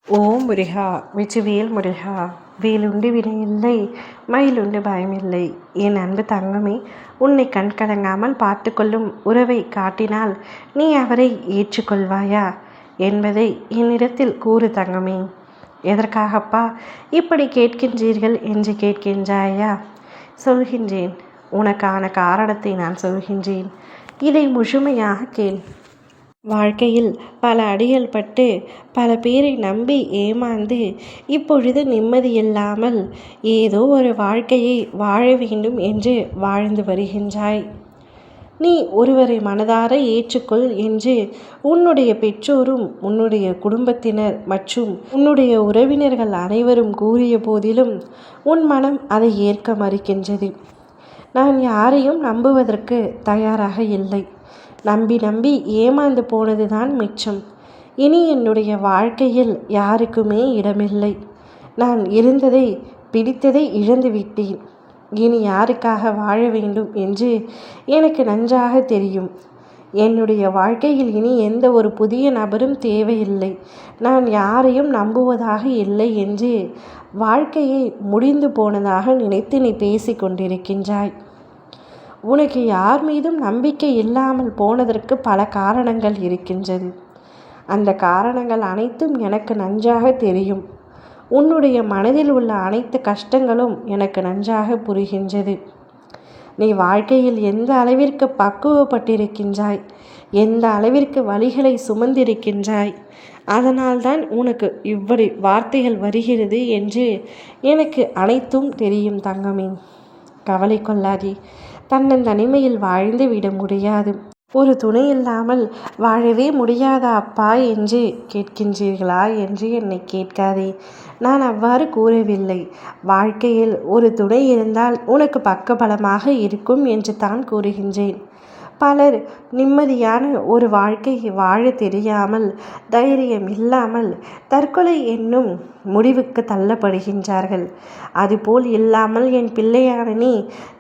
ஓம் முருகா வெற்றிவேல் முருகா. வேலுண்டு வினையில்லை, மயிலுண்டு பயமில்லை. என் அன்பு தங்கமே, உன்னை கண்கலங்காமல் பார்த்து கொள்ளும் உறவை காட்டினால் நீ அவரை ஏற்றுக்கொள்வாயா என்பதை என்னிடத்தில் கூறு தங்கமே. எதற்காகப்பா இப்படி கேட்கின்றீர்கள் என்று கேட்கின்றாயா? சொல்கின்றேன். உனக்கான காரணத்தை நான் சொல்கின்றேன். இதை முழுமையாக கேள். வாழ்க்கையில் பல அடிகள் பட்டு பல பேரை நம்பி ஏமாந்து இப்பொழுது நிம்மதியில்லாமல் ஏதோ ஒரு வாழ்க்கையை வாழ வேண்டும் என்று வாழ்ந்து வருகின்றாய். நீ ஒருவரை மனதார ஏற்றுக்கொள் என்று உன்னுடைய பெற்றோரும் உன்னுடைய குடும்பத்தினர் மற்றும் உன்னுடைய உறவினர்கள் அனைவரும் கூறிய போதிலும் உன் மனம் அதை ஏற்க மறுக்கின்றது. நான் யாரையும் நம்புவதற்கு தயாராக இல்லை. நம்பி நம்பி ஏமாந்து போனதுதான் மிச்சம். இனி என்னுடைய வாழ்க்கையில் யாருக்குமே இடமில்லை. நான் இருந்ததை பிடித்ததை இழந்து விட்டேன். இனி யாருக்காக வாழ வேண்டும் என்று எனக்கு நன்றாக தெரியும். என்னுடைய வாழ்க்கையில் இனி எந்த ஒரு புதிய நபரும் தேவையில்லை. நான் யாரையும் நம்புவதாக இல்லை என்று வாழ்க்கையை முடிந்து போனதாக நினைத்து நீ பேசி கொண்டிருக்கின்றாய். உனக்கு யார் மீதும் நம்பிக்கை இல்லாமல் போனதற்கு பல காரணங்கள் இருக்கின்றது. அந்த காரணங்கள் அனைத்தும் எனக்கு நன்றாக தெரியும். உன்னுடைய மனதில் உள்ள அனைத்து கஷ்டங்களும் எனக்கு நன்றாக புரிகின்றது. நீ வாழ்க்கையில் எந்த அளவிற்கு பக்குவப்பட்டிருக்கின்றாய், எந்த அளவிற்கு வலிகளை சுமந்திருக்கின்றாய், அதனால்தான் உனக்கு இவ்வளவு வார்த்தைகள் வருகிறது என்று எனக்கு அனைத்தும் தெரியும் தங்கமே. கவலை கொள்ளாதே. தன்னந்தனிமையில் வாழ்ந்து விட முடியாது. ஒரு துணை இல்லாமல் வாழவே முடியாதா அப்பா என்று கேட்கின்றீர்களா என்று என்னை கேட்காதே. நான் அவ்வாறு கூறவில்லை. வாழ்க்கையில் ஒரு துணை இருந்தால் உனக்கு பக்கபலமாக இருக்கும் என்று தான் கூறுகின்றேன். பலர் நிம்மதியான ஒரு வாழ்க்கையை வாழ தெரியாமல் தைரியம் இல்லாமல் தற்கொலை என்னும் முடிவுக்கு தள்ளப்படுகின்றார்கள். அதுபோல் இல்லாமல் என் பிள்ளையான நீ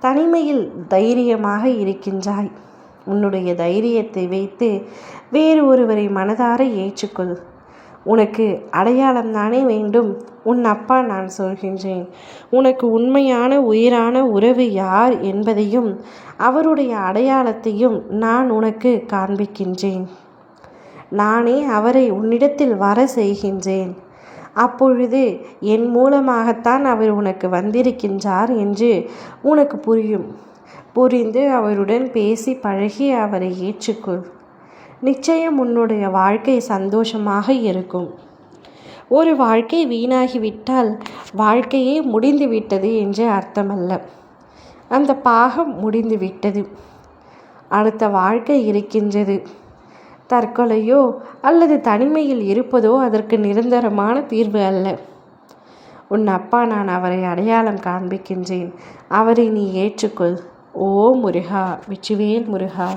தனிமையில் தைரியமாக இருக்கின்றாய். உன்னுடைய தைரியத்தை வைத்து வேறு ஒருவரை மனதார ஏற்றுக்கொள். உனக்கு அடையாளம் தானே வேண்டும். உன் அப்பா நான் சொல்கின்றேன். உனக்கு உண்மையான உயிரான உறவு யார் என்பதையும் அவருடைய அடையாளத்தையும் நான் உனக்கு காண்பிக்கின்றேன். நானே அவரை உன்னிடத்தில் வர செய்கின்றேன். அப்பொழுது என் மூலமாகத்தான் அவர் உனக்கு வந்திருக்கின்றார் என்று உனக்கு புரியும். புரிந்து அவருடன் பேசி பழகி அவரை ஏற்றுக்கொள். நிச்சயம் உன்னுடைய வாழ்க்கை சந்தோஷமாக இருக்கும். ஒரு வாழ்க்கை வீணாகிவிட்டால் வாழ்க்கையே முடிந்து விட்டது என்று அர்த்தமல்ல. அந்த பாகம் முடிந்து விட்டது. அடுத்த வாழ்க்கை இருக்கின்றது. தற்கொலையோ அல்லது தனிமையில் இருப்பதோ அதற்கு நிரந்தரமான தீர்வு அல்ல. உன் அப்பா நான் அவரை அடையாளம் காண்பிக்கின்றேன். அவரை நீ ஏற்றுக்கொள். ஓ முருகா வெற்றிவேல் முருகா.